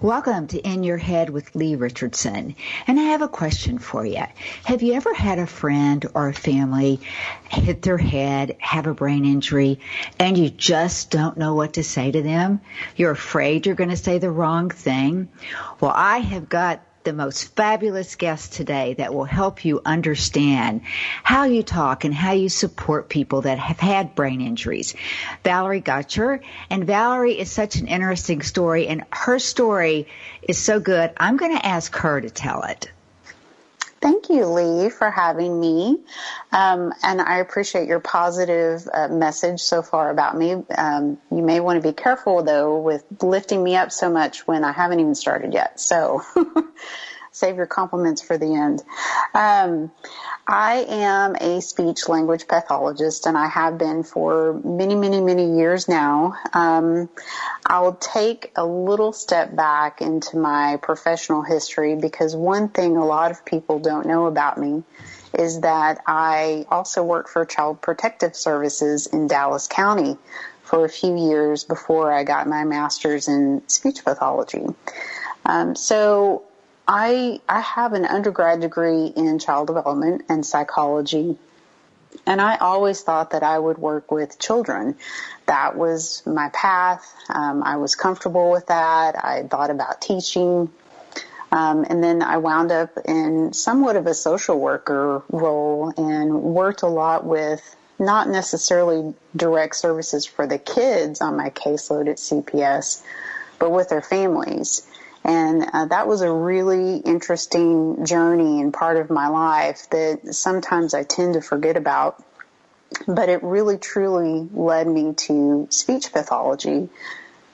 Welcome to In Your Head with Leigh Richardson. And I have a question for you. Have you ever had a friend or a family hit their head, have a brain injury, and you just don't know what to say to them? You're afraid you're going to say the wrong thing? Well, I have got the most fabulous guest today that will help you understand how you talk and how you support people that have had brain injuries. Valerie Gotcher. And Valerie is such an interesting story, and her story is so good, I'm going to ask her to tell it. Thank you, Leigh, for having me. And I appreciate your positive message so far about me. You may want to be careful, though, with lifting me up so much when I haven't even started yet. So save your compliments for the end. I am a speech language pathologist, and I have been for many, many, many years now. I'll take a little step back into my professional history, because one thing a lot of people don't know about me is that I also worked for Child Protective Services in Dallas County for a few years before I got my master's in speech pathology. So I have an undergrad degree in child development and psychology, and I always thought that I would work with children. That was my path. I was comfortable with that. I thought about teaching. And then I wound up in somewhat of a social worker role and worked a lot with not necessarily direct services for the kids on my caseload at CPS, but with their families. And that was a really interesting journey and part of my life that sometimes I tend to forget about. But it really, truly led me to speech pathology,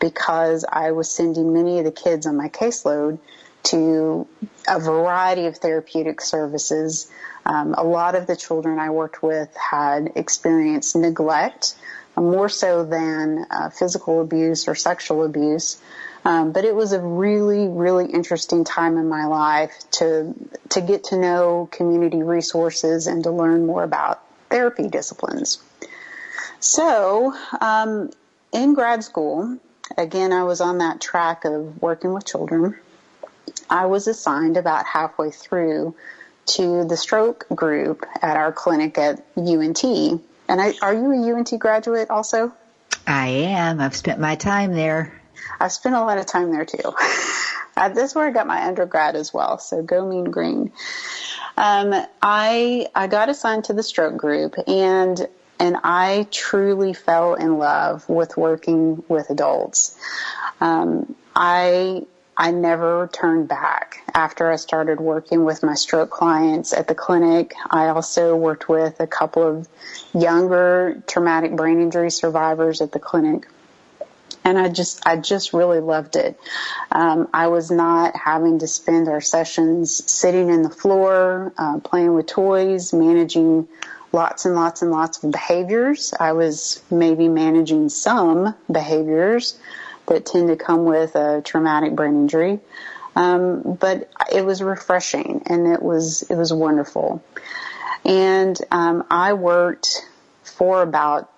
because I was sending many of the kids on my caseload to a variety of therapeutic services. A lot of the children I worked with had experienced neglect, more so than physical abuse or sexual abuse. But it was a really, really interesting time in my life to get to know community resources and to learn more about therapy disciplines. So in grad school, again, I was on that track of working with children. I was assigned about halfway through to the stroke group at our clinic at UNT. And are you a UNT graduate also? I am. I've spent my time there. I've spent a lot of time there, too. This is where I got my undergrad as well, so go Mean Green. I got assigned to the stroke group, and I truly fell in love with working with adults. I never turned back. After I started working with my stroke clients at the clinic, I also worked with a couple of younger traumatic brain injury survivors at the clinic. And I just really loved it. I was not having to spend our sessions sitting in the floor, playing with toys, managing lots and lots and lots of behaviors. I was maybe managing some behaviors that tend to come with a traumatic brain injury. But it was refreshing, and it was wonderful. And I worked for about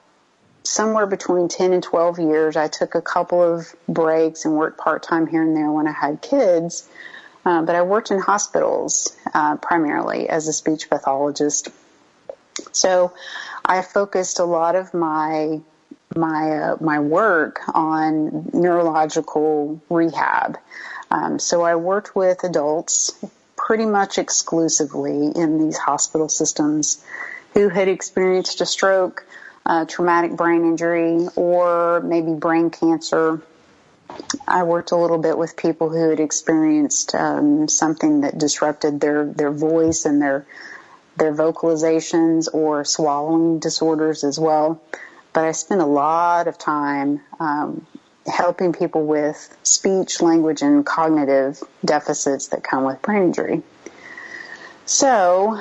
somewhere between 10 and 12 years. I took a couple of breaks and worked part-time here and there when I had kids. But I worked in hospitals primarily as a speech pathologist. So I focused a lot of my work on neurological rehab. So I worked with adults pretty much exclusively in these hospital systems who had experienced a stroke, traumatic brain injury, or maybe brain cancer. I worked a little bit with people who had experienced something that disrupted their voice and their vocalizations, or swallowing disorders as well. But I spent a lot of time helping people with speech, language, and cognitive deficits that come with brain injury. So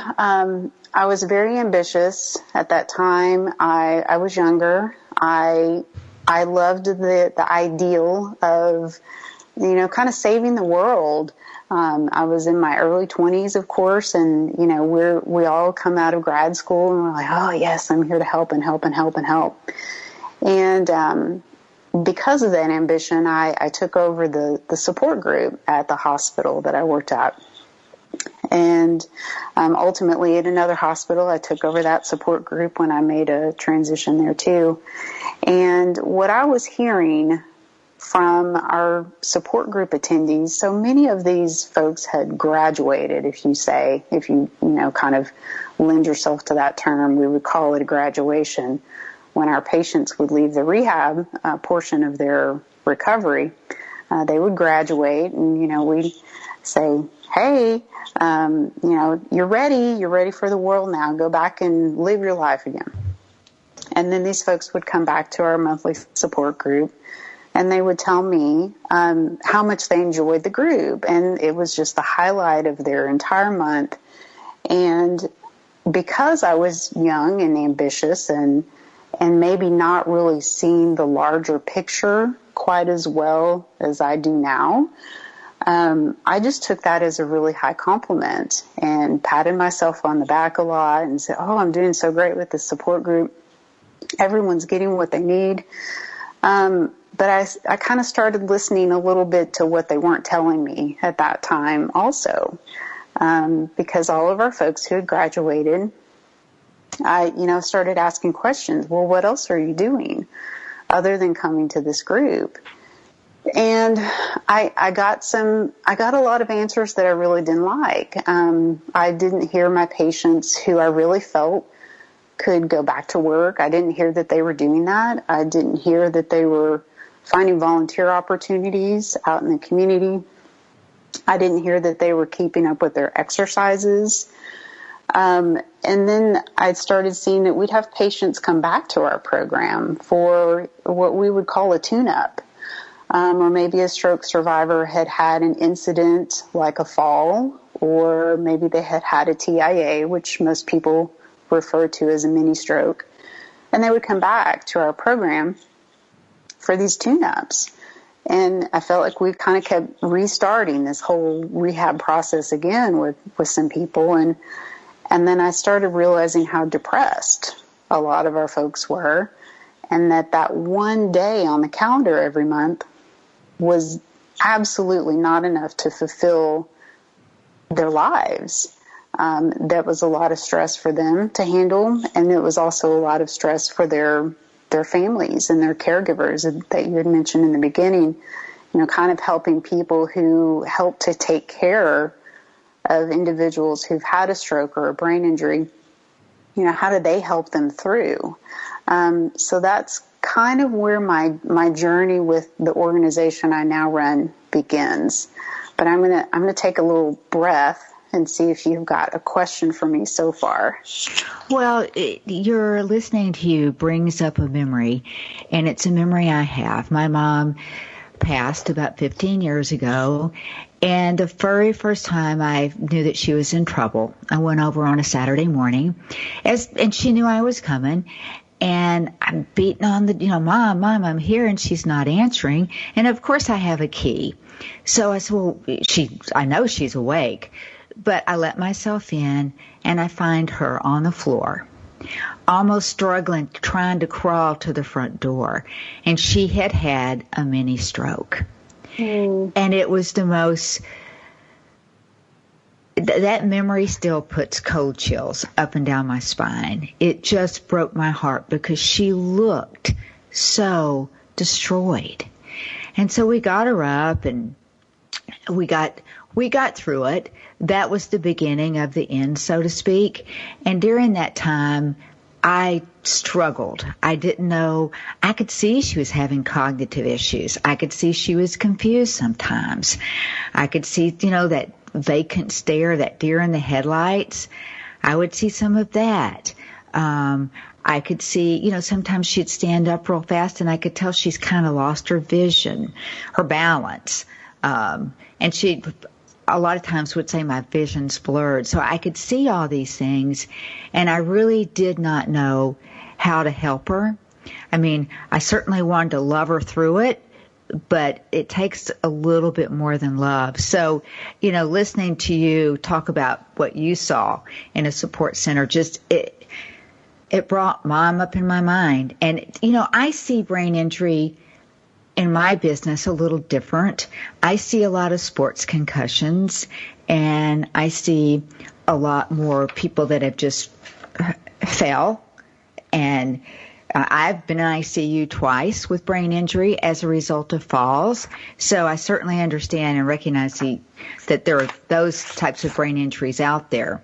I was very ambitious at that time. I was younger. I loved the ideal of, kind of saving the world. I was in my early 20s, of course, and, we all come out of grad school and we're like, oh, yes, I'm here to help and help and help and help. And because of that ambition, I took over the support group at the hospital that I worked at. And ultimately at another hospital, I took over that support group when I made a transition there too. And what I was hearing from our support group attendees, so many of these folks had graduated, if you kind of lend yourself to that term, we would call it a graduation. When our patients would leave the rehab portion of their recovery, they would graduate, and, we'd say, hey, you're ready for the world now, go back and live your life again. And then these folks would come back to our monthly support group, and they would tell me how much they enjoyed the group, and it was just the highlight of their entire month. And because I was young and ambitious and maybe not really seeing the larger picture quite as well as I do now, I just took that as a really high compliment and patted myself on the back a lot and said, oh, I'm doing so great with this support group. Everyone's getting what they need. But I kind of started listening a little bit to what they weren't telling me at that time also, because all of our folks who had graduated, I started asking questions. Well, what else are you doing other than coming to this group? And I got a lot of answers that I really didn't like. I didn't hear my patients who I really felt could go back to work. I didn't hear that they were doing that. I didn't hear that they were finding volunteer opportunities out in the community. I didn't hear that they were keeping up with their exercises. And then I started seeing that we'd have patients come back to our program for what we would call a tune-up. Or maybe a stroke survivor had had an incident like a fall, or maybe they had had a TIA, which most people refer to as a mini stroke. And they would come back to our program for these tune-ups. And I felt like we kind of kept restarting this whole rehab process again with some people. And then I started realizing how depressed a lot of our folks were, and that one day on the calendar every month was absolutely not enough to fulfill their lives. That was a lot of stress for them to handle, and it was also a lot of stress for their families and their caregivers that you had mentioned in the beginning, kind of helping people who help to take care of individuals who've had a stroke or a brain injury. How do they help them through? So that's kind of where my journey with the organization I now run begins. But I'm gonna take a little breath and see if you've got a question for me so far. Well, your listening to you brings up a memory, and it's a memory I have. My mom passed about 15 years ago, and the very first time I knew that she was in trouble, I went over on a Saturday morning, and she knew I was coming, and I'm beating on the, Mom, I'm here, and she's not answering, and of course I have a key. So I said, well, I know she's awake, but I let myself in, and I find her on the floor, almost struggling, trying to crawl to the front door, and she had had a mini stroke. And it was the most, that memory still puts cold chills up and down my spine. It just broke my heart because she looked so destroyed. And so we got her up, and we got through it. That was the beginning of the end, so to speak. And during that time, I struggled. I didn't know. I could see she was having cognitive issues. I could see she was confused sometimes. I could see, that vacant stare, that deer in the headlights. I would see some of that. I could see, sometimes she'd stand up real fast, and I could tell she's kind of lost her vision, her balance. And she a lot of times would say my vision's blurred. So I could see all these things, and I really did not know how to help her. I mean, I certainly wanted to love her through it, but it takes a little bit more than love. So, listening to you talk about what you saw in a support center, it brought Mom up in my mind. And, I see brain injury in my business a little different. I see a lot of sports concussions, and I see a lot more people that have just fell. And I've been in ICU twice with brain injury as a result of falls. So I certainly understand and recognize that there are those types of brain injuries out there.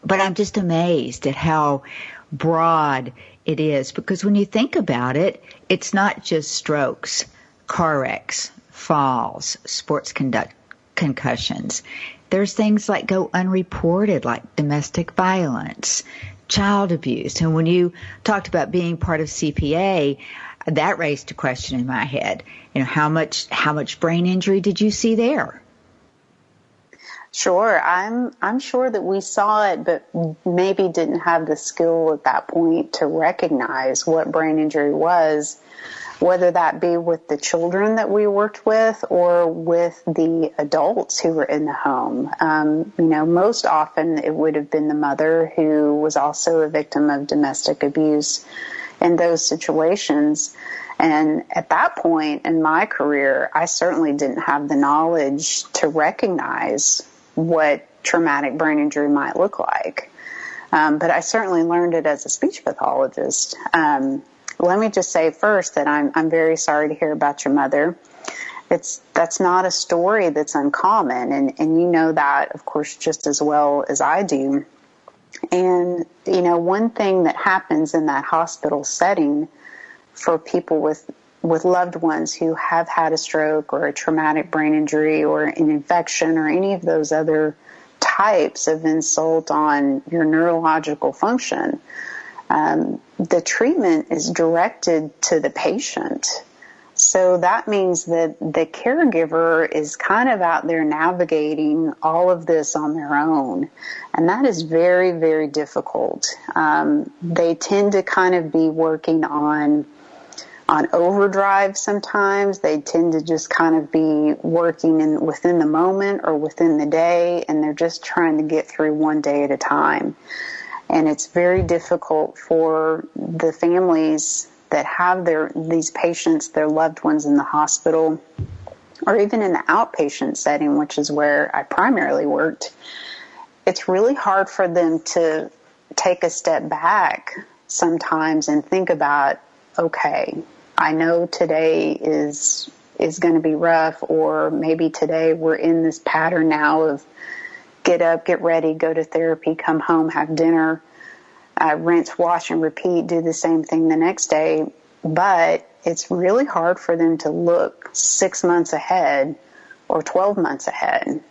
But I'm just amazed at how broad it is, because when you think about it, it's not just strokes, car wrecks, falls, sports concussions. There's things like go unreported, like domestic violence, child abuse. And when you talked about being part of CPA, that raised a question in my head. How much brain injury did you see there? Sure. I'm sure that we saw it, but maybe didn't have the skill at that point to recognize what brain injury was, whether that be with the children that we worked with or with the adults who were in the home. Most often it would have been the mother who was also a victim of domestic abuse in those situations. And at that point in my career, I certainly didn't have the knowledge to recognize what traumatic brain injury might look like. But I certainly learned it as a speech pathologist. Let me just say first that I'm very sorry to hear about your mother. That's not a story that's uncommon, and you know that, of course, just as well as I do. And, one thing that happens in that hospital setting for people with loved ones who have had a stroke or a traumatic brain injury or an infection or any of those other types of insult on your neurological function, the treatment is directed to the patient. So that means that the caregiver is kind of out there navigating all of this on their own. And that is very, very difficult. They tend to kind of be working on overdrive sometimes. They tend to just kind of be working within the moment or within the day, and they're just trying to get through one day at a time. And it's very difficult for the families that have these patients, their loved ones in the hospital, or even in the outpatient setting, which is where I primarily worked. It's really hard for them to take a step back sometimes and think about, okay, I know today is going to be rough, or maybe today we're in this pattern now of get up, get ready, go to therapy, come home, have dinner, rinse, wash, and repeat, do the same thing the next day. But it's really hard for them to look 6 months ahead or 12 months ahead.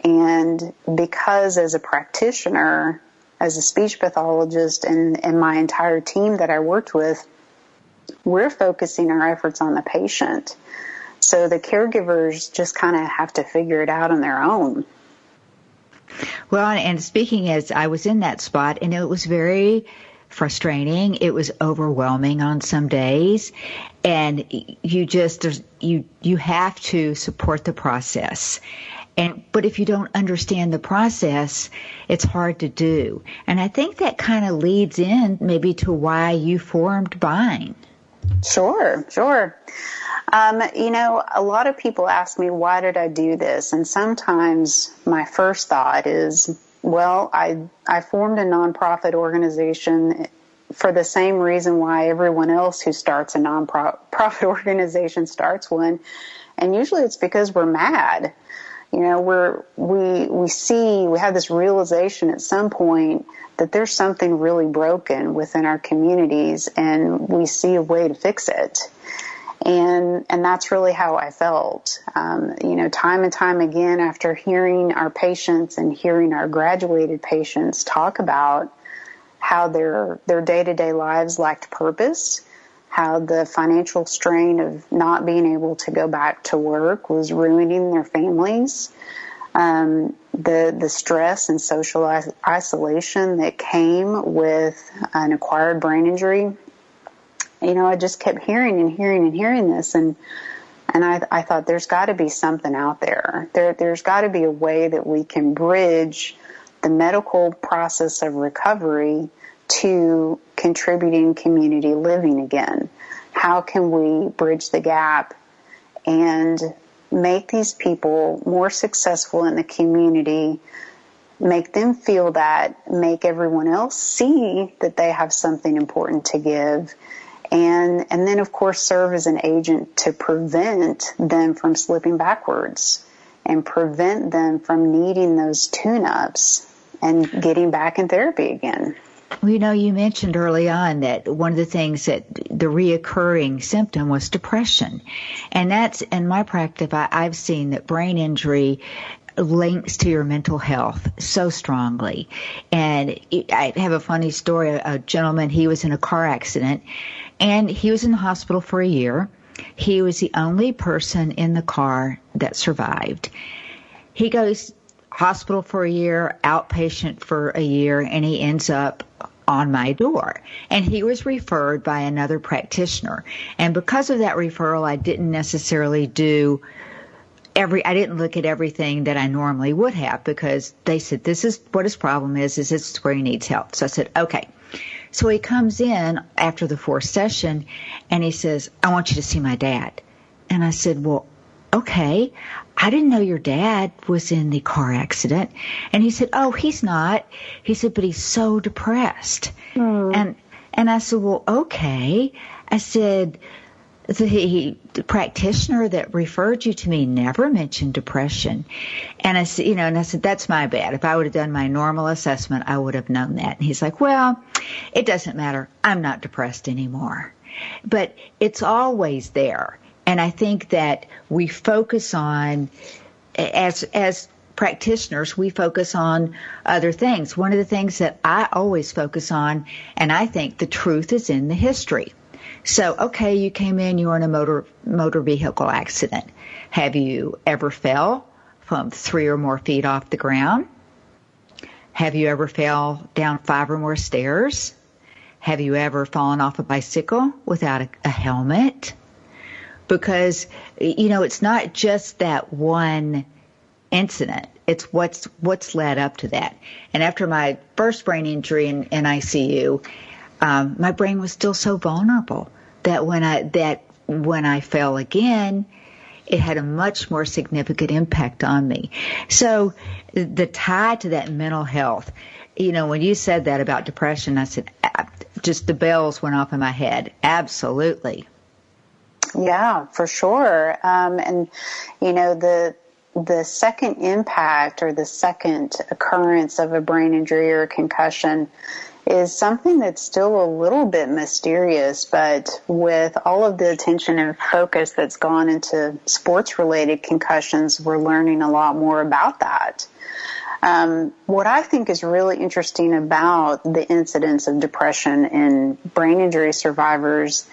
And because as a practitioner, as a speech pathologist, and my entire team that I worked with, we're focusing our efforts on the patient. So the caregivers just kind of have to figure it out on their own. Well, and speaking as I was in that spot, and it was very frustrating. It was overwhelming on some days. And you have to support the process. But if you don't understand the process, it's hard to do. And I think that kind of leads in maybe to why you formed BIND. Sure. A lot of people ask me, why did I do this? And sometimes my first thought is, well, I formed a nonprofit organization for the same reason why everyone else who starts a nonprofit organization starts one. And usually it's because we're mad. We have this realization at some point that there's something really broken within our communities, and we see a way to fix it. And that's really how I felt. Time and time again, after hearing our patients and hearing our graduated patients talk about how their day-to-day lives lacked purpose, how the financial strain of not being able to go back to work was ruining their families, the stress and social isolation that came with an acquired brain injury. I just kept hearing this, and I thought there's got to be something out there. There's got to be a way that we can bridge the medical process of recovery to contributing community living again. how can we bridge the gap and make these people more successful in the community, make them feel that, make everyone else see that they have something important to give, and then, of course, serve as an agent to prevent them from slipping backwards and prevent them from needing those tune-ups and getting back in therapy again. Well, you mentioned early on that one of the things that the reoccurring symptom was depression. And that's, in my practice, I've seen that brain injury links to your mental health so strongly. And I have a funny story. A gentleman, he was in a car accident, and he was in the hospital for a year. He was the only person in the car that survived. He goes hospital for a year, outpatient for a year, and he ends up on my door. And he was referred by another practitioner. And because of that referral, I didn't necessarily I didn't look at everything that I normally would have, because they said, this is what his problem is this is where he needs help. So I said, okay. So he comes in after the fourth session, and he says, I want you to see my dad. And I said, well, okay, I didn't know your dad was in the car accident. And he said, oh, he's not. He said, but he's so depressed. And I said, well, okay. I said, the practitioner that referred you to me never mentioned depression. And I said, that's my bad. If I would have done my normal assessment, I would have known that. And he's like, well, it doesn't matter. I'm not depressed anymore. But it's always there. And I think that we focus on, as practitioners, we focus on other things. One of the things that I always focus on, and I think the truth is in the history. So, okay, you came in, you were in a motor vehicle accident. Have you ever fell from 3 or more feet off the ground? Have you ever fell down 5 or more stairs? Have you ever fallen off a bicycle without a helmet? Because, it's not just that one incident. It's what's led up to that. And after my first brain injury in ICU, my brain was still so vulnerable that when I fell again, it had a much more significant impact on me. So the tie to that mental health, when you said that about depression, I said, just the bells went off in my head. Absolutely. Yeah, for sure. And the second impact or the second occurrence of a brain injury or a concussion is something that's still a little bit mysterious, but with all of the attention and focus that's gone into sports-related concussions, we're learning a lot more about that. What I think is really interesting about the incidence of depression in brain injury survivors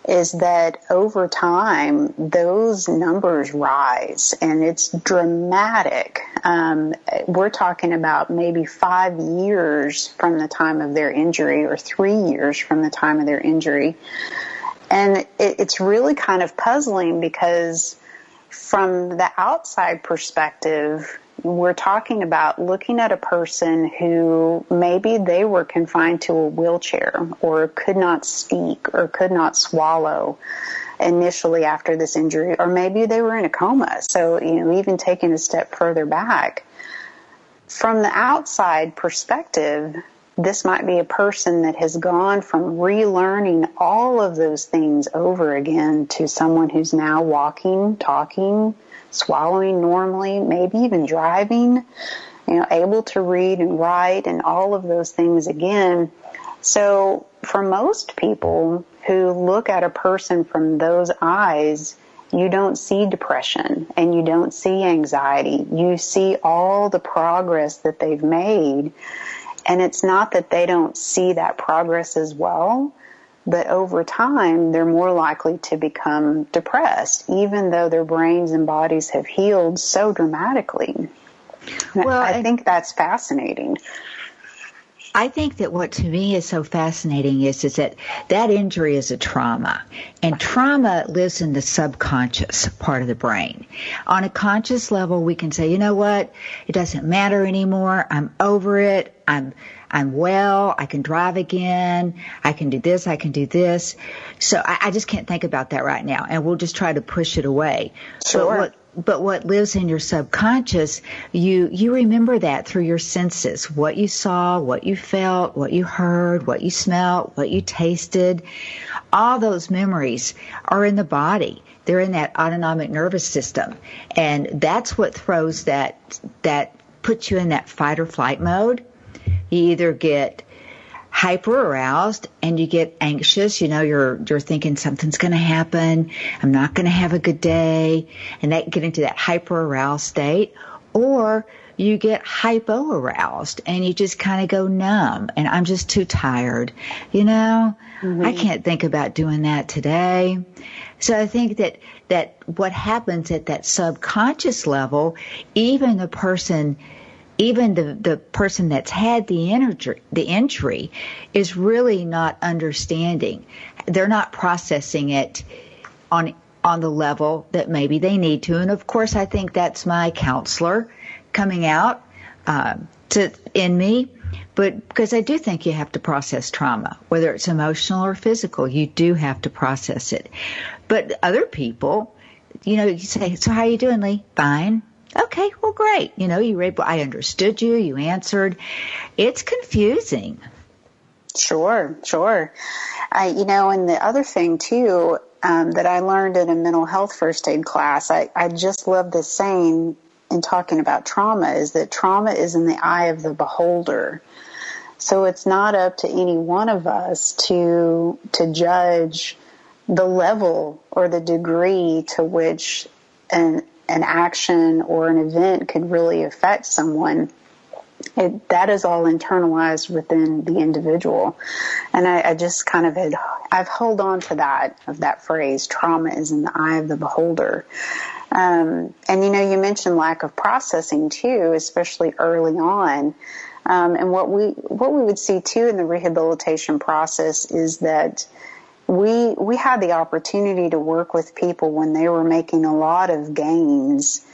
is that over time, those numbers rise, and it's dramatic. We're talking about maybe 5 years from the time of their injury or 3 years from the time of their injury. And it's really kind of puzzling because from the outside perspective, we're talking about looking at a person who maybe they were confined to a wheelchair or could not speak or could not swallow initially after this injury, or maybe they were in a coma. So, even taking a step further back, from the outside perspective, this might be a person that has gone from relearning all of those things over again to someone who's now walking, talking, swallowing normally, maybe even driving, able to read and write and all of those things again. So for most people who look at a person from those eyes, you don't see depression and you don't see anxiety. You see all the progress that they've made. And it's not that they don't see that progress as well, but over time, they're more likely to become depressed, even though their brains and bodies have healed so dramatically. Well, I think that's fascinating. I think that what to me is so fascinating is that injury is a trauma, and trauma lives in the subconscious part of the brain. On a conscious level, we can say, you know what, it doesn't matter anymore. I'm over it. I'm well. I can drive again. I can do this. I can do this. So I just can't think about that right now, and we'll just try to push it away. Sure. But what lives in your subconscious, you remember that through your senses, what you saw, what you felt, what you heard, what you smelled, what you tasted. All those memories are in the body. They're in that autonomic nervous system. And that's what throws that puts you in that fight or flight mode. You either get hyper aroused and you get anxious, you're thinking something's going to happen, I'm not going to have a good day, and that get into that hyper aroused state, or you get hypo aroused and you just kind of go numb and I'm just too tired. I can't think about doing that today. So I think that what happens at that subconscious level, even the person that's had the injury is really not understanding. They're not processing it on the level that maybe they need to. And of course, I think that's my counselor coming out in me. But because I do think you have to process trauma, whether it's emotional or physical, you do have to process it. But other people, you say, so how are you doing, Leigh? Fine. Okay, well, great. You were able, I understood you, you answered. It's confusing. Sure. And the other thing, too, that I learned in a mental health first aid class, I just love this saying in talking about trauma, is that trauma is in the eye of the beholder. So it's not up to any one of us to judge the level or the degree to which an action or an event could really affect someone. That is all internalized within the individual. And I just kind of I've held on to that phrase, trauma is in the eye of the beholder. And you mentioned lack of processing too, especially early on. And what we would see too in the rehabilitation process is that we had the opportunity to work with people when they were making a lot of gains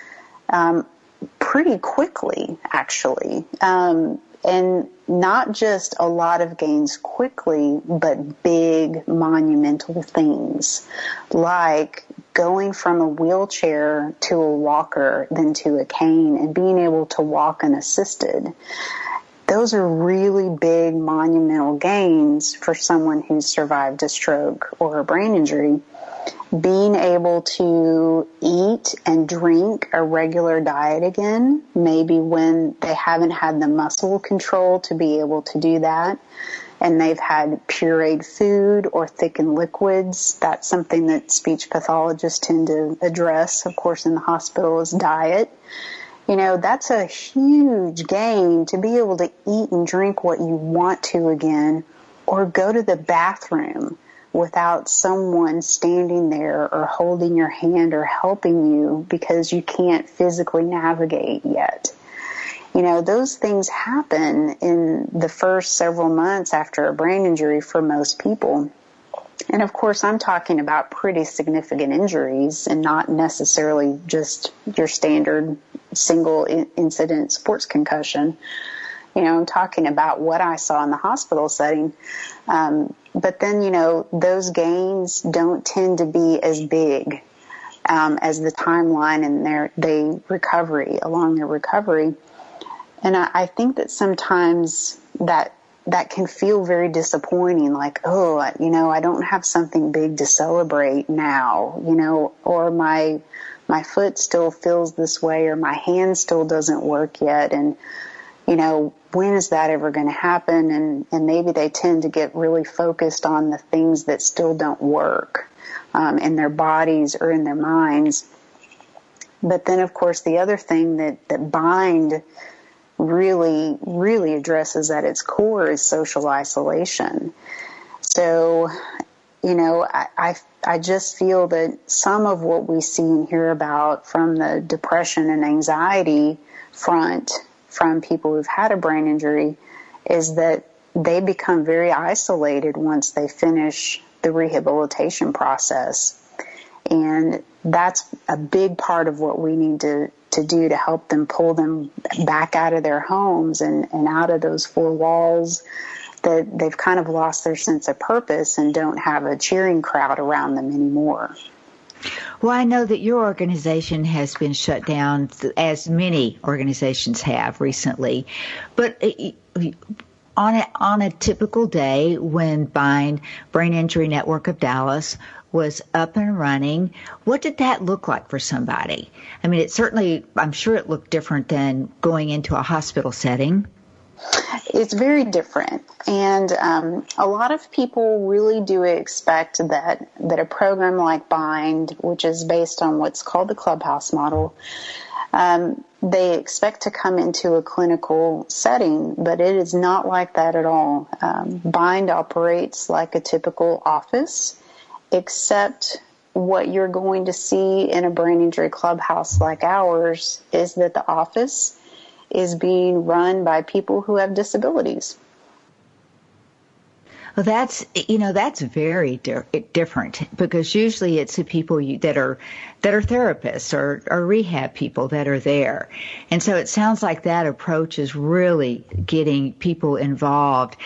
pretty quickly, actually. And not just a lot of gains quickly, but big monumental things like going from a wheelchair to a walker, then to a cane, and being able to walk unassisted. Those are really big monumental gains for someone who's survived a stroke or a brain injury. Being able to eat and drink a regular diet again, maybe when they haven't had the muscle control to be able to do that, and they've had pureed food or thickened liquids. That's something that speech pathologists tend to address, of course, in the hospital, is diet. That's a huge gain to be able to eat and drink what you want to again, or go to the bathroom without someone standing there or holding your hand or helping you because you can't physically navigate yet. Those things happen in the first several months after a brain injury for most people. And of course, I'm talking about pretty significant injuries and not necessarily just your standard single incident sports concussion. I'm talking about what I saw in the hospital setting. But then, those gains don't tend to be as big as the timeline in their recovery, along their recovery. And I think that sometimes that can feel very disappointing, like, I don't have something big to celebrate now, or my foot still feels this way, or my hand still doesn't work yet. And, when is that ever going to happen? And maybe they tend to get really focused on the things that still don't work in their bodies or in their minds. But then, of course, the other thing that bind really, really addresses at its core is social isolation. So, I just feel that some of what we see and hear about from the depression and anxiety front from people who've had a brain injury is that they become very isolated once they finish the rehabilitation process. And that's a big part of what we need to do to help them, pull them back out of their homes and out of those four walls, that they've kind of lost their sense of purpose and don't have a cheering crowd around them anymore. Well, I know that your organization has been shut down, as many organizations have recently, but on a typical day when Bind, Brain Injury Network of Dallas, was up and running, what did that look like for somebody? I mean, I'm sure it looked different than going into a hospital setting. It's very different. And a lot of people really do expect that a program like Bind, which is based on what's called the Clubhouse model, they expect to come into a clinical setting, but it is not like that at all. Bind operates like a typical office, except what you're going to see in a brain injury clubhouse like ours is that the office is being run by people who have disabilities. Well, that's very different, because usually it's the people that are therapists or rehab people that are there. And so it sounds like that approach is really getting people involved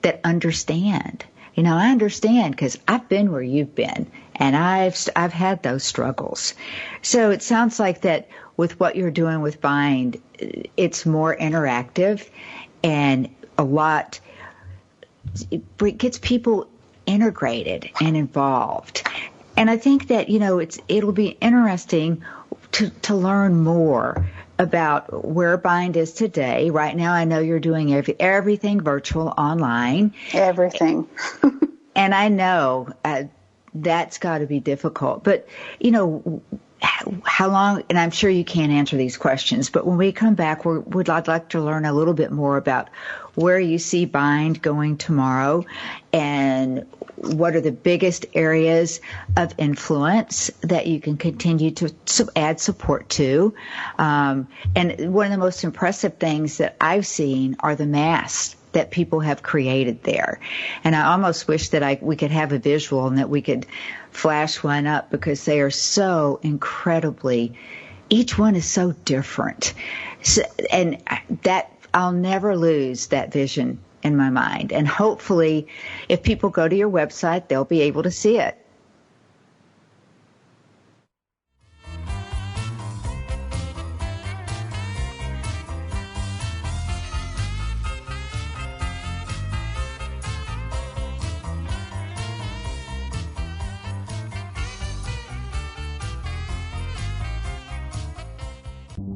that understand. I understand because I've been where you've been, and I've had those struggles. So it sounds like that with what you're doing with Bind, it's more interactive and it gets people integrated and involved. And I think that, it'll be interesting to learn more about where Bind is today. Right now, I know you're doing everything virtual online. Everything. And I know that's got to be difficult. But, how long, and I'm sure you can't answer these questions, but when we come back, I'd like to learn a little bit more about where you see Bind going tomorrow and what are the biggest areas of influence that you can continue to add support to. And one of the most impressive things that I've seen are the masks that people have created there. And I almost wish that we could have a visual and that we could flash one up, because they are so each one is so different. And that I'll never lose that vision in my mind. And hopefully, if people go to your website, they'll be able to see it.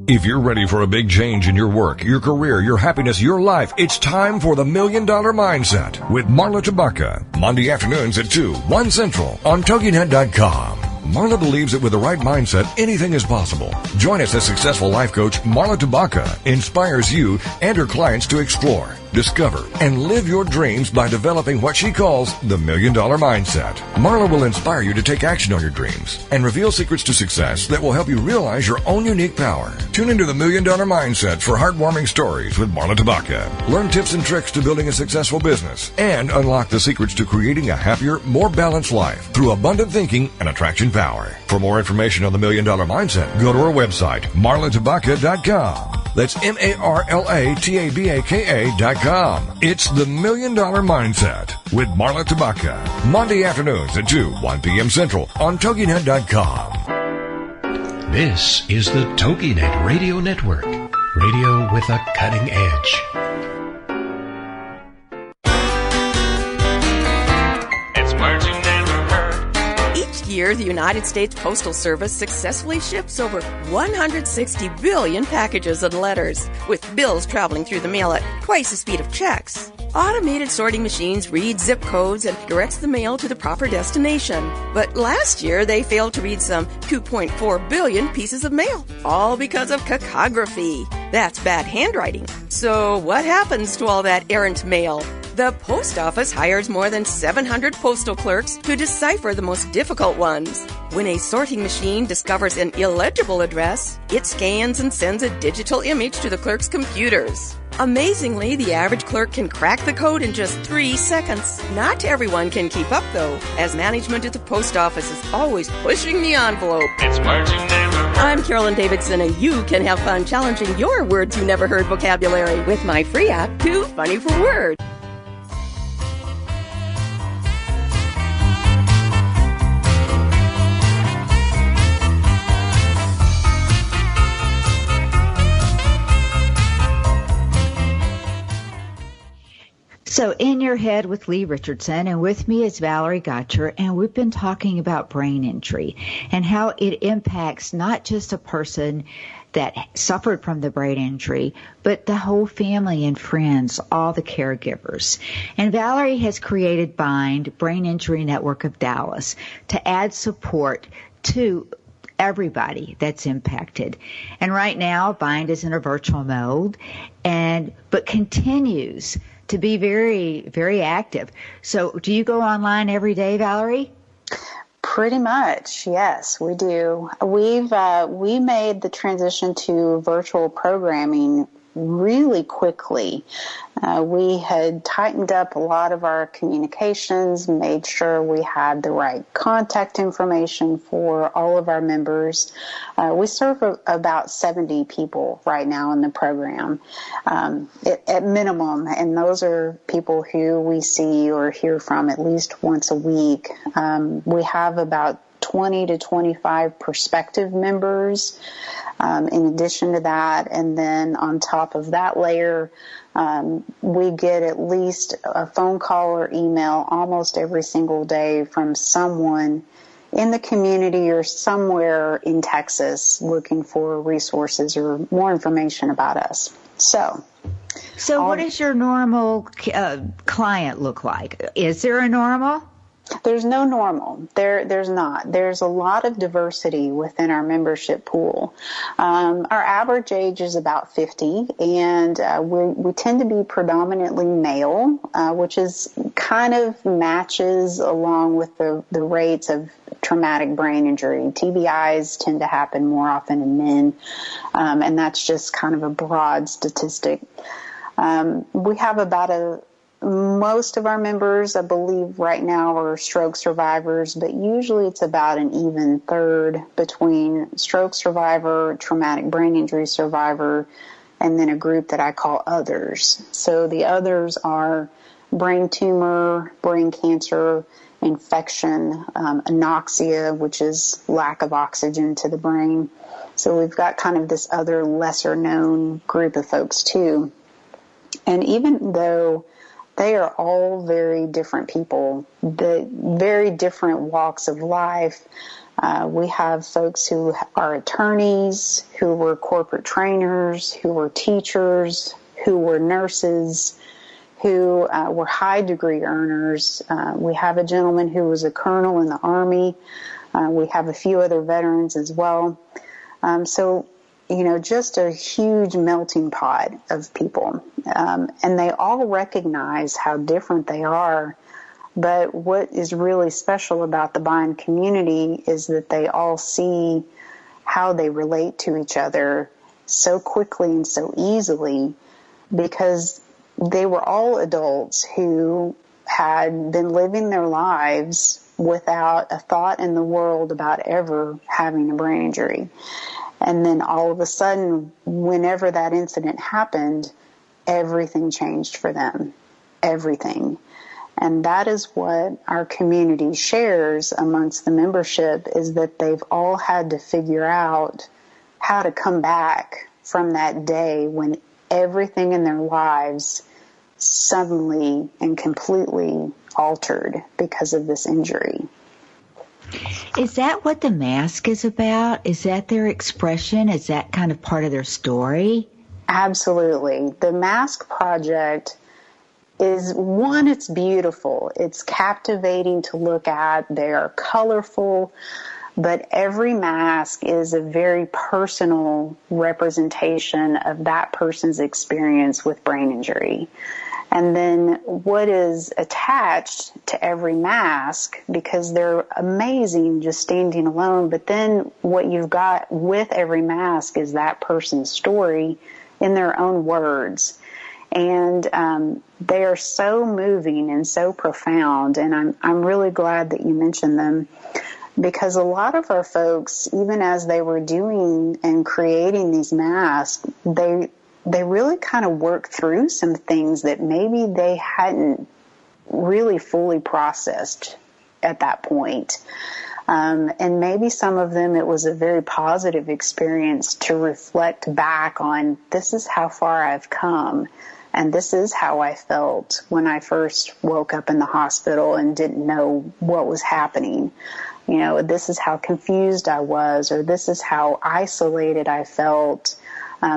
If you're ready for a big change in your work, your career, your happiness, your life, it's time for the $1 Million Mindset with Marla Tabaka. Monday afternoons at 2, 1 Central on TogiNet.com. Marla believes that with the right mindset, anything is possible. Join us as successful life coach Marla Tabaka inspires you and her clients to explore, discover, and live your dreams by developing what she calls the $1 Million Mindset. Marla will inspire you to take action on your dreams and reveal secrets to success that will help you realize your own unique power. Tune into the $1 Million Mindset for heartwarming stories with Marla Tabaka. Learn tips and tricks to building a successful business and unlock the secrets to creating a happier, more balanced life through abundant thinking and attraction power. For more information on the $1 Million Mindset, go to our website, marlatabaka.com. That's MarlaTabaka.com. It's the $1 Million Mindset with Marla Tabaka. Monday afternoons at 2, 1 p.m. Central on TogiNet.com. This is the TogiNet Radio Network. Radio with a cutting edge. Year, the United States Postal Service successfully ships over 160 billion packages and letters, with bills traveling through the mail at twice the speed of checks. Automated sorting machines read zip codes and directs the mail to the proper destination. But last year, they failed to read some 2.4 billion pieces of mail, all because of cacography. That's bad handwriting. So what happens to all that errant mail? The post office hires more than 700 postal clerks to decipher the most difficult ones. When a sorting machine discovers an illegible address, it scans and sends a digital image to the clerk's computers. Amazingly, the average clerk can crack the code in just 3 seconds. Not everyone can keep up, though, as management at the post office is always pushing the envelope. It's words you never heard. I'm Carolyn Davidson, and you can have fun challenging your words you never heard vocabulary with my free app, Too Funny for Words. So In Your Head with Leigh Richardson, and with me is Valerie Gotcher, and we've been talking about brain injury and how it impacts not just a person that suffered from the brain injury, but the whole family and friends, all the caregivers. And Valerie has created BIND, Brain Injury Network of Dallas, to add support to everybody that's impacted. And right now, BIND is in a virtual mode, but continues to be very, very active. So do you go online every day, Valerie? Pretty much, yes, we do. We made the transition to virtual programming really quickly. We had tightened up a lot of our communications, made sure we had the right contact information for all of our members. We serve about 70 people right now in the program at minimum, and those are people who we see or hear from at least once a week. We have about 20 to 25 prospective members in addition to that, and then on top of that layer, we get at least a phone call or email almost every single day from someone in the community or somewhere in Texas looking for resources or more information about us. So what does your normal client look like? Is there a normal? There's no normal. There's not. There's a lot of diversity within our membership pool. Our average age is about 50, and we tend to be predominantly male, which is kind of matches along with the rates of traumatic brain injury. TBIs tend to happen more often in men, and that's just kind of a broad statistic. We have most of our members, I believe, right now are stroke survivors, but usually it's about an even third between stroke survivor, traumatic brain injury survivor, and then a group that I call others. So the others are brain tumor, brain cancer, infection, anoxia, which is lack of oxygen to the brain. So we've got kind of this other lesser known group of folks too. And even though they are all very different people, the very different walks of life. We have folks who are attorneys, who were corporate trainers, who were teachers, who were nurses, who were high degree earners. We have a gentleman who was a colonel in the Army. We have a few other veterans as well. Just a huge melting pot of people. And they all recognize how different they are. But what is really special about the BIND community is that they all see how they relate to each other so quickly and so easily, because they were all adults who had been living their lives without a thought in the world about ever having a brain injury. And then all of a sudden, whenever that incident happened, everything changed for them. Everything. And that is what our community shares amongst the membership, is that they've all had to figure out how to come back from that day when everything in their lives suddenly and completely altered because of this injury. Is that what the mask is about? Is that their expression? Is that kind of part of their story? Absolutely. The Mask Project is, one, it's beautiful. It's captivating to look at. They are colorful, but every mask is a very personal representation of that person's experience with brain injury. And then what is attached to every mask, because they're amazing just standing alone, but then what you've got with every mask is that person's story in their own words. And they are so moving and so profound, and I'm really glad that you mentioned them, because a lot of our folks, even as they were doing and creating these masks, they really kind of worked through some things that maybe they hadn't really fully processed at that point. And maybe some of them, it was a very positive experience to reflect back on, this is how far I've come, and this is how I felt when I first woke up in the hospital and didn't know what was happening. You know, this is how confused I was, or this is how isolated I felt.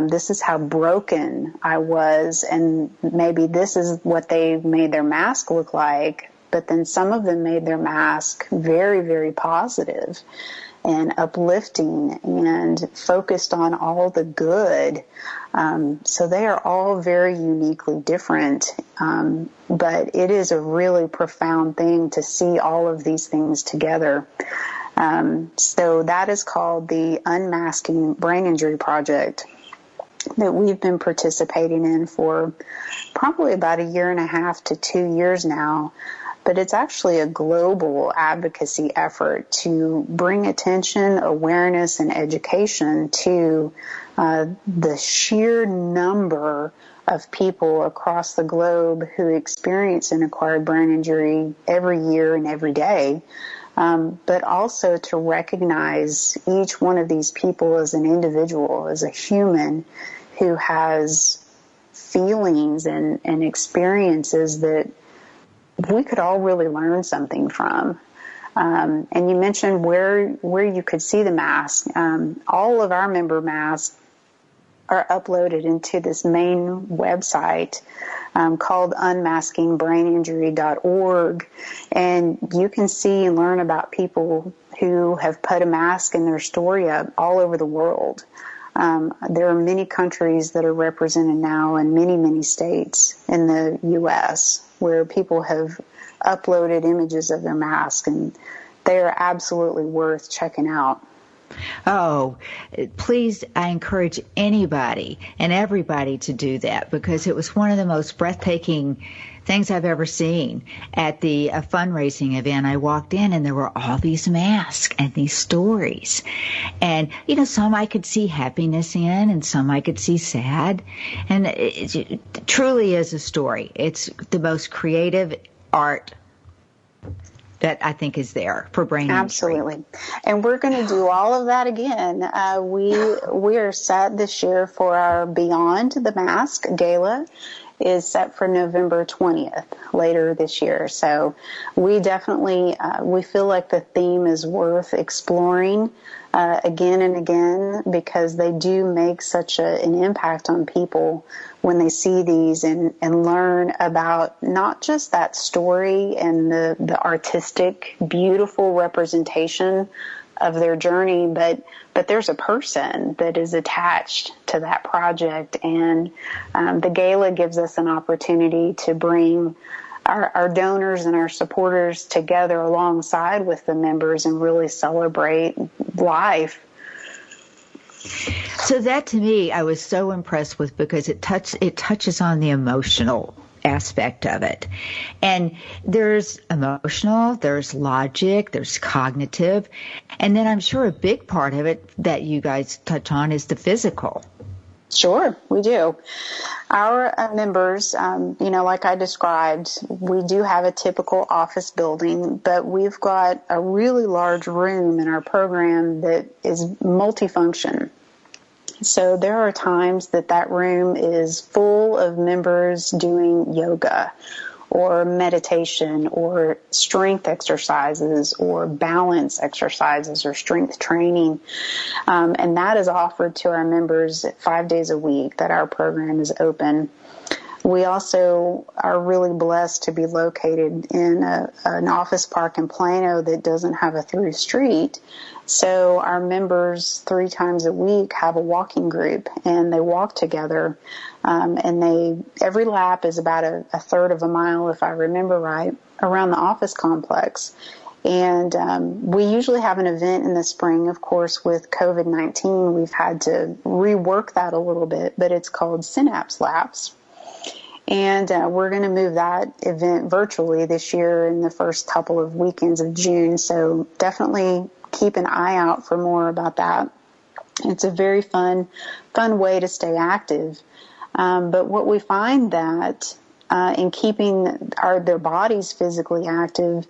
This is how broken I was, and maybe this is what they made their mask look like. But then some of them made their mask very, very positive and uplifting and focused on all the good. So they are all very uniquely different. But it is a really profound thing to see all of these things together. So that is called the Unmasking Brain Injury Project, that we've been participating in for probably about 1.5 to 2 years now. But it's actually a global advocacy effort to bring attention, awareness, and education to the sheer number of people across the globe who experience an acquired brain injury every year and every day, but also to recognize each one of these people as an individual, as a human who has feelings and experiences that we could all really learn something from. And you mentioned where you could see the mask. All of our member masks are uploaded into this main website called unmaskingbraininjury.org. And you can see and learn about people who have put a mask in their story up all over the world. There are many countries that are represented now in many, many states in the U.S. where people have uploaded images of their mask, and they are absolutely worth checking out. Oh, please, I encourage anybody and everybody to do that, because it was one of the most breathtaking things I've ever seen at the fundraising event. I walked in and there were all these masks and these stories. And, you know, some I could see happiness in and some I could see sad. And it truly is a story. It's the most creative art that I think is there for brain injury. Absolutely. And we're going to do all of that again. We are set this year for our Beyond the Mask Gala. Is set for November 20th, later this year. So we definitely, we feel like the theme is worth exploring again and again, because they do make such an impact on people when they see these and learn about not just that story and the artistic, beautiful representation of their journey, but there's a person that is attached to that project. And the gala gives us an opportunity to bring our donors and our supporters together alongside with the members and really celebrate life. So that, to me, I was so impressed with, because it touches on the emotional aspect of it. And there's emotional, there's logic, there's cognitive, and then I'm sure a big part of it that you guys touch on is the physical. Sure, we do. Our members, like I described, we do have a typical office building, but we've got a really large room in our program that is multifunction. So there are times that room is full of members doing yoga or meditation or strength exercises or balance exercises or strength training. And that is offered to our members 5 days a week that our program is open. We also are really blessed to be located in an office park in Plano that doesn't have a through street. So our members 3 times a week have a walking group, and they walk together. And every lap is about a third of a mile, if I remember right, around the office complex. And we usually have an event in the spring. Of course, with COVID-19, we've had to rework that a little bit, but it's called Synapse Laps. And we're going to move that event virtually this year in the first couple of weekends of June. So definitely keep an eye out for more about that. It's a very fun way to stay active. But what we find that in keeping their bodies physically active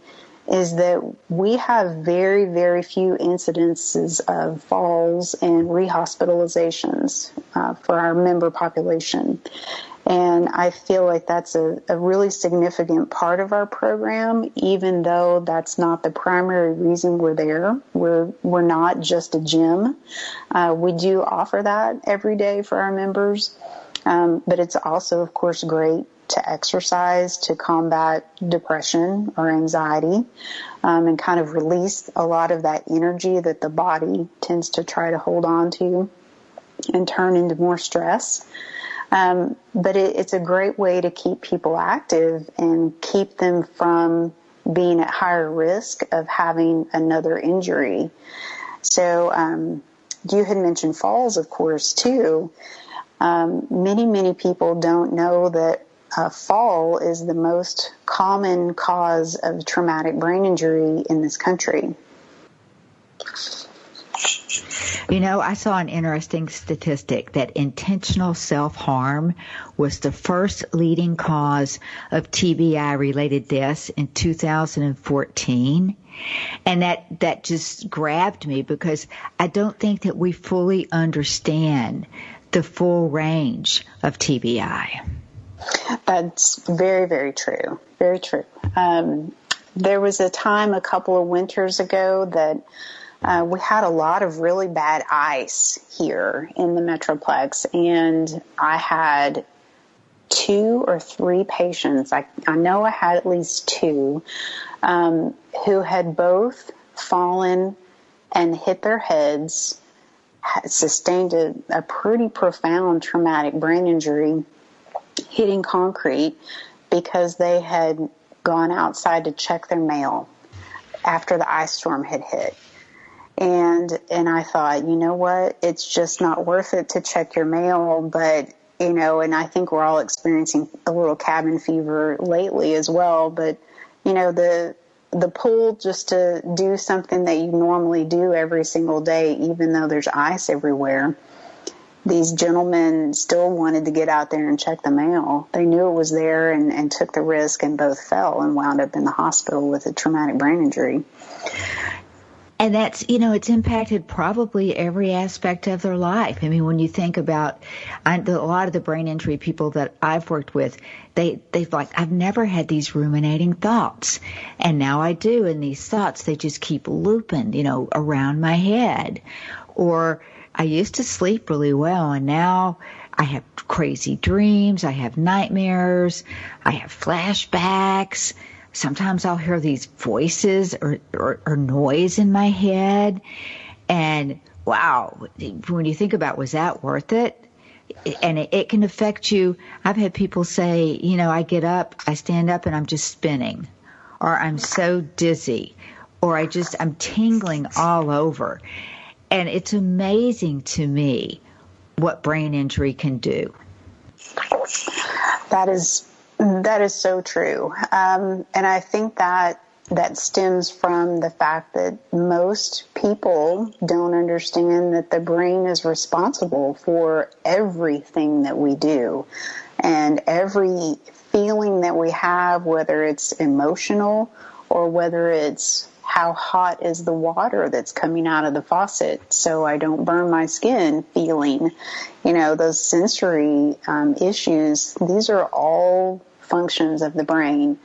is that we have very, very few incidences of falls and rehospitalizations for our member population. And I feel like that's a really significant part of our program, even though that's not the primary reason we're there. We're not just a gym. We do offer that every day for our members. But it's also, of course, great to exercise to combat depression or anxiety, and kind of release a lot of that energy that the body tends to try to hold on to and turn into more stress. But it's a great way to keep people active and keep them from being at higher risk of having another injury. So you had mentioned falls, of course, too. Many people don't know that a fall is the most common cause of traumatic brain injury in this country. You know, I saw an interesting statistic that intentional self-harm was the first leading cause of TBI-related deaths in 2014. And that just grabbed me because I don't think that we fully understand the full range of TBI. That's very, very true. Very true. There was a time a couple of winters ago that we had a lot of really bad ice here in the Metroplex, and I had 2 or 3 patients, I know I had at least 2, who had both fallen and hit their heads, sustained a pretty profound traumatic brain injury hitting concrete because they had gone outside to check their mail after the ice storm had hit. And I thought, you know what, it's just not worth it to check your mail, but, you know, and I think we're all experiencing a little cabin fever lately as well, but, you know, the pull just to do something that you normally do every single day, even though there's ice everywhere, these gentlemen still wanted to get out there and check the mail. They knew it was there and took the risk, and both fell and wound up in the hospital with a traumatic brain injury. And that's, you know, it's impacted probably every aspect of their life. I mean, when you think about a lot of the brain injury people that I've worked with, they've like, I've never had these ruminating thoughts. And now I do. And these thoughts, they just keep looping, you know, around my head. Or I used to sleep really well, and now I have crazy dreams. I have nightmares. I have flashbacks. Sometimes I'll hear these voices or noise in my head. And wow, when you think about, was that worth it? And it can affect you. I've had people say, you know, I stand up and I'm just spinning, or I'm so dizzy, or I'm tingling all over. And it's amazing to me what brain injury can do. That is so true. And I think that stems from the fact that most people don't understand that the brain is responsible for everything that we do. And every feeling that we have, whether it's emotional or whether it's how hot is the water that's coming out of the faucet so I don't burn my skin feeling, you know, those sensory issues, these are all functions of the brain.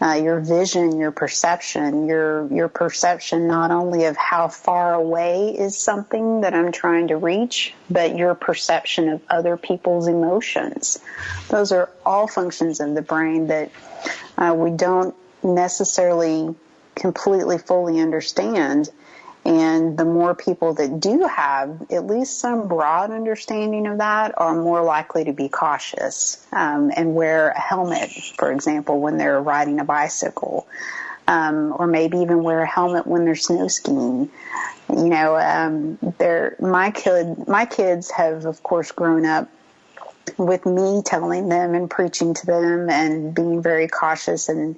Your vision, your perception not only of how far away is something that I'm trying to reach, but your perception of other people's emotions. Those are all functions of the brain that we don't necessarily completely fully understand. And the more people that do have at least some broad understanding of that are more likely to be cautious and wear a helmet, for example, when they're riding a bicycle, or maybe even wear a helmet when they're snow skiing. You know, my kids have, of course, grown up with me telling them and preaching to them and being very cautious and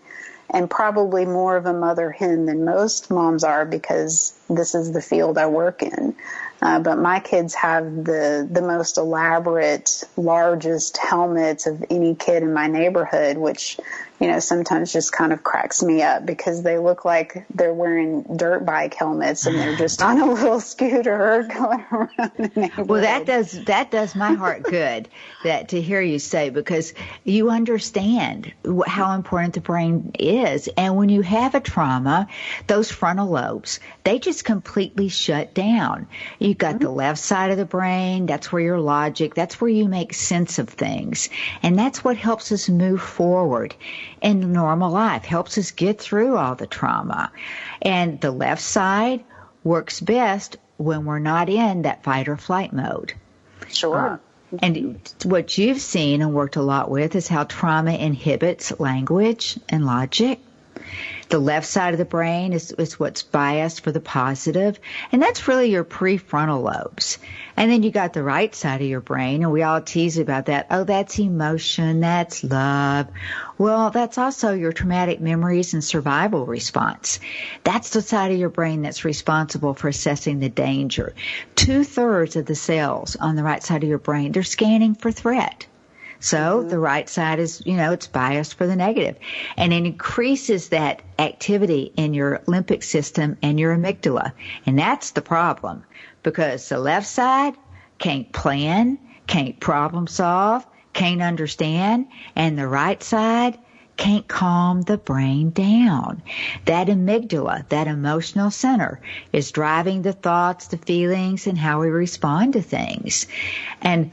probably more of a mother hen than most moms are, because this is the field I work in. But my kids have the most elaborate, largest helmets of any kid in my neighborhood, which, sometimes just kind of cracks me up, because they look like they're wearing dirt bike helmets and they're just on a little scooter going around the neighborhood. Well, that does my heart good, that to hear you say, because you understand how important the brain is. And when you have a trauma, those frontal lobes, they just completely shut down. You've got the left side of the brain. That's where your logic, that's where you make sense of things. And that's what helps us move forward in normal life, helps us get through all the trauma. And the left side works best when we're not in that fight or flight mode. Sure. And what you've seen and worked a lot with is how trauma inhibits language and logic. The left side of the brain is what's biased for the positive, and that's really your prefrontal lobes. And then you got the right side of your brain, and we all tease about that. Oh, that's emotion, that's love. Well, that's also your traumatic memories and survival response. That's the side of your brain that's responsible for assessing the danger. 2/3 of the cells on the right side of your brain, they're scanning for threat. So the right side is, it's biased for the negative. And it increases that activity in your limbic system and your amygdala. And that's the problem, because the left side can't plan, can't problem solve, can't understand, and the right side can't calm the brain down. That amygdala, that emotional center, is driving the thoughts, the feelings, and how we respond to things. And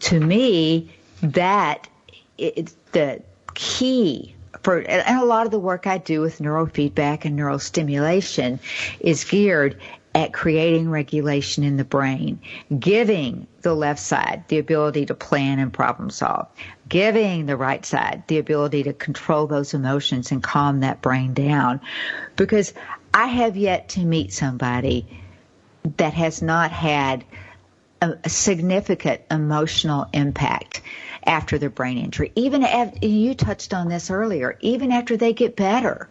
to me, that it's the key for, and a lot of the work I do with neurofeedback and neurostimulation is geared at creating regulation in the brain, giving the left side the ability to plan and problem solve, giving the right side the ability to control those emotions and calm that brain down. Because I have yet to meet somebody that has not had a significant emotional impact after their brain injury. Even after, you touched on this earlier, even after they get better,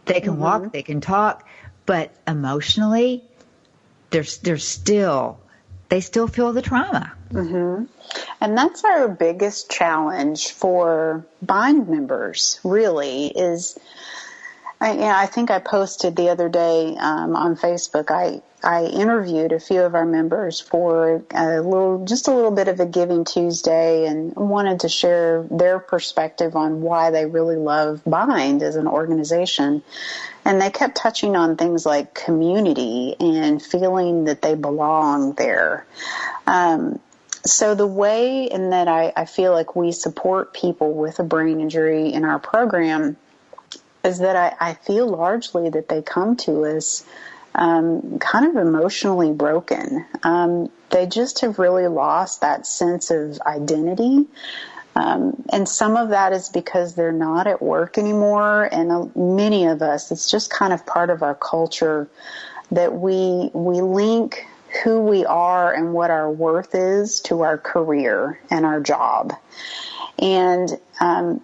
they can walk, they can talk, but emotionally, they still feel the trauma. And that's our biggest challenge for bind members, really, is, I think I posted the other day on Facebook, I interviewed a few of our members for just a little bit of a Giving Tuesday, and wanted to share their perspective on why they really love Bind as an organization. And they kept touching on things like community and feeling that they belong there. So the way in that I feel like we support people with a brain injury in our program is that I feel largely that they come to us kind of emotionally broken. They just have really lost that sense of identity. And some of that is because they're not at work anymore. And many of us, it's just kind of part of our culture that we link who we are and what our worth is to our career and our job. And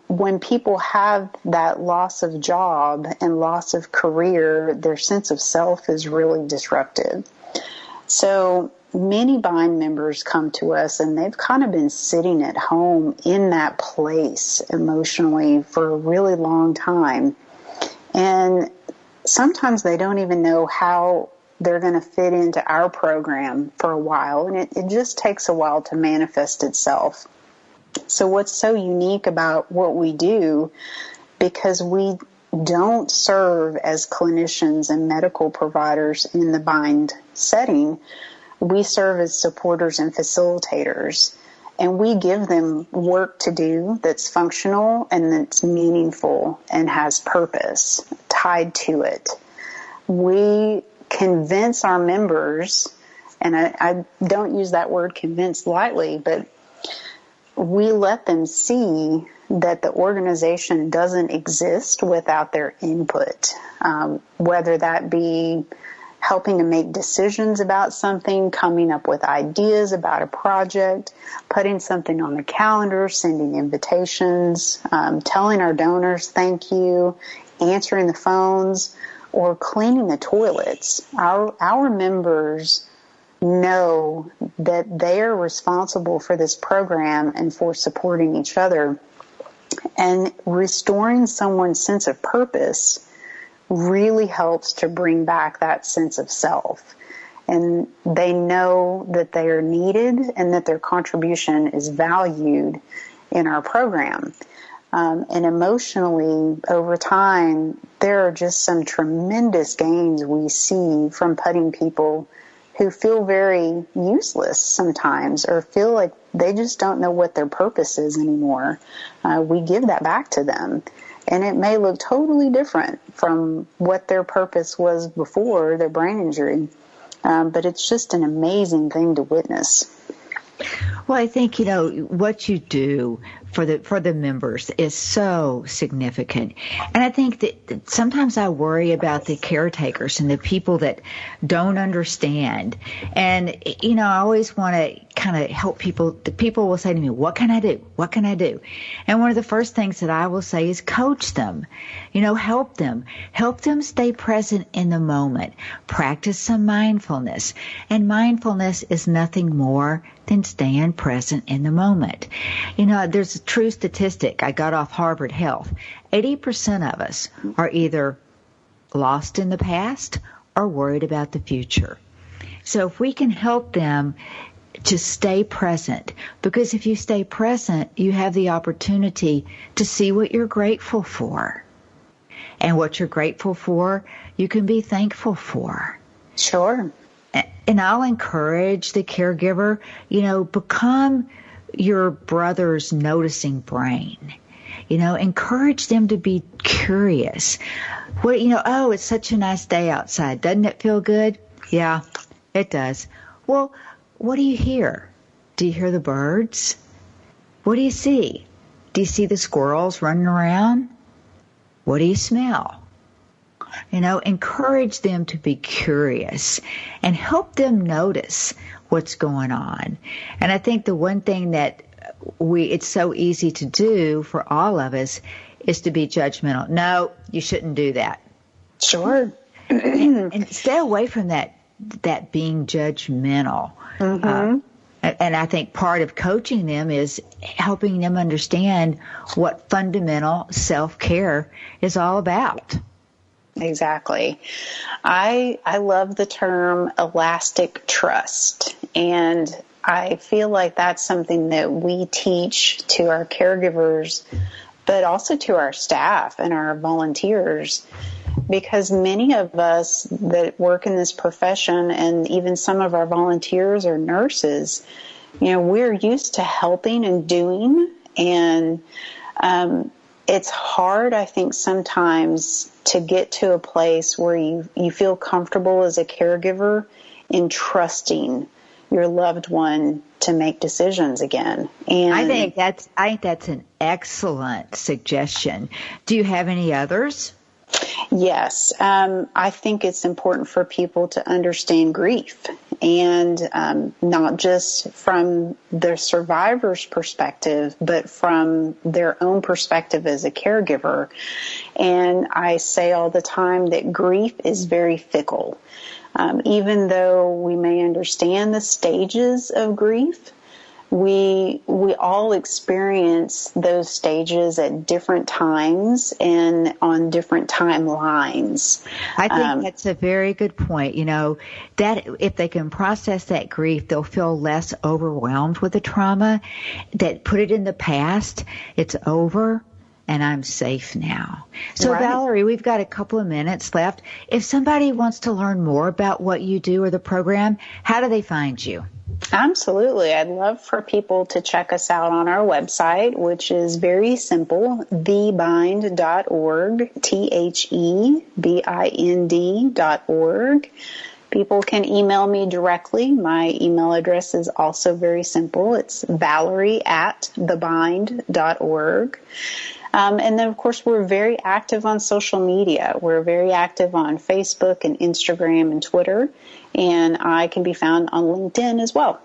when people have that loss of job and loss of career, their sense of self is really disrupted. So many Bind members come to us, and they've kind of been sitting at home in that place emotionally for a really long time. And sometimes they don't even know how they're going to fit into our program for a while, and it just takes a while to manifest itself. So what's so unique about what we do, because we don't serve as clinicians and medical providers in the Bind setting, we serve as supporters and facilitators, and we give them work to do that's functional and that's meaningful and has purpose tied to it. We convince our members, and I don't use that word convince lightly, but we let them see that the organization doesn't exist without their input, whether that be, helping to make decisions about something, coming up with ideas about a project, putting something on the calendar, sending invitations, telling our donors thank you, answering the phones, or cleaning the toilets. Our members know that they are responsible for this program and for supporting each other. And restoring someone's sense of purpose really helps to bring back that sense of self. And they know that they are needed and that their contribution is valued in our program. And emotionally, over time, there are just some tremendous gains we see from putting people who feel very useless sometimes or feel like they just don't know what their purpose is anymore. We give that back to them. And it may look totally different from what their purpose was before their brain injury. But it's just an amazing thing to witness. Well, I think, what you do for the members is so significant. And I think that sometimes I worry about the caretakers and the people that don't understand. And, I always want to kind of help people. The people will say to me, what can I do? What can I do? And one of the first things that I will say is coach them, help them. Help them stay present in the moment. Practice some mindfulness. And mindfulness is nothing more than staying present in the moment. There's a true statistic I got off Harvard Health. 80% of us are either lost in the past or worried about the future. So if we can help them to stay present, because if you stay present, you have the opportunity to see what you're grateful for. And what you're grateful for, you can be thankful for. Sure. And I'll encourage the caregiver, become your brother's noticing brain. Encourage them to be curious. Oh, it's such a nice day outside. Doesn't it feel good? Yeah, it does. Well, what do you hear? Do you hear the birds? What do you see? Do you see the squirrels running around? What do you smell? Encourage them to be curious and help them notice what's going on. And I think the one thing that it's so easy to do for all of us is to be judgmental. No, you shouldn't do that. Sure. and stay away from that being judgmental. Mm-hmm. And I think part of coaching them is helping them understand what fundamental self-care is all about. Exactly. I love the term elastic trust, and I feel like that's something that we teach to our caregivers, but also to our staff and our volunteers, because many of us that work in this profession, and even some of our volunteers or nurses, we're used to helping and doing, and it's hard, I think, sometimes to get to a place where you feel comfortable as a caregiver in trusting your loved one to make decisions again. And I think that's an excellent suggestion. Do you have any others? Yes. I think it's important for people to understand grief, and not just from the survivor's perspective, but from their own perspective as a caregiver. And I say all the time that grief is very fickle. Even though we may understand the stages of grief, we all experience those stages at different times and on different timelines. I think that's a very good point. That if they can process that grief, they'll feel less overwhelmed with the trauma. That put it in the past, it's over, and I'm safe now. So, right. Valerie, we've got a couple of minutes left. If somebody wants to learn more about what you do or the program, how do they find you? Absolutely. I'd love for people to check us out on our website, which is very simple, thebind.org, THEBIND.org. People can email me directly. My email address is also very simple. It's valerie@thebind.org. And then, of course, we're very active on social media. We're very active on Facebook and Instagram and Twitter, and I can be found on LinkedIn as well.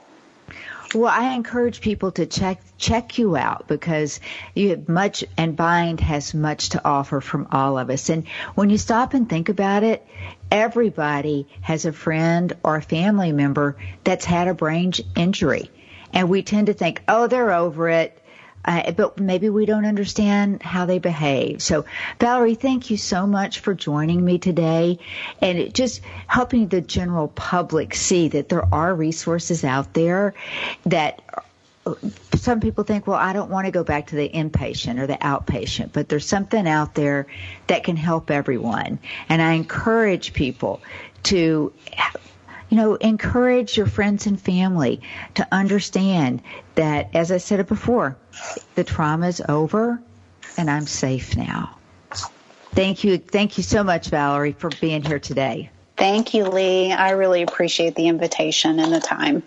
Well, I encourage people to check you out because you have much, and Bind has much to offer from all of us. And when you stop and think about it, everybody has a friend or a family member that's had a brain injury. And we tend to think, oh, they're over it. But maybe we don't understand how they behave. So, Valerie, thank you so much for joining me today and just helping the general public see that there are resources out there that some people think, well, I don't want to go back to the inpatient or the outpatient, but there's something out there that can help everyone. And I encourage people to encourage your friends and family to understand that, as I said it before, the trauma is over and I'm safe now. Thank you. Thank you so much, Valerie, for being here today. Thank you, Leigh. I really appreciate the invitation and the time.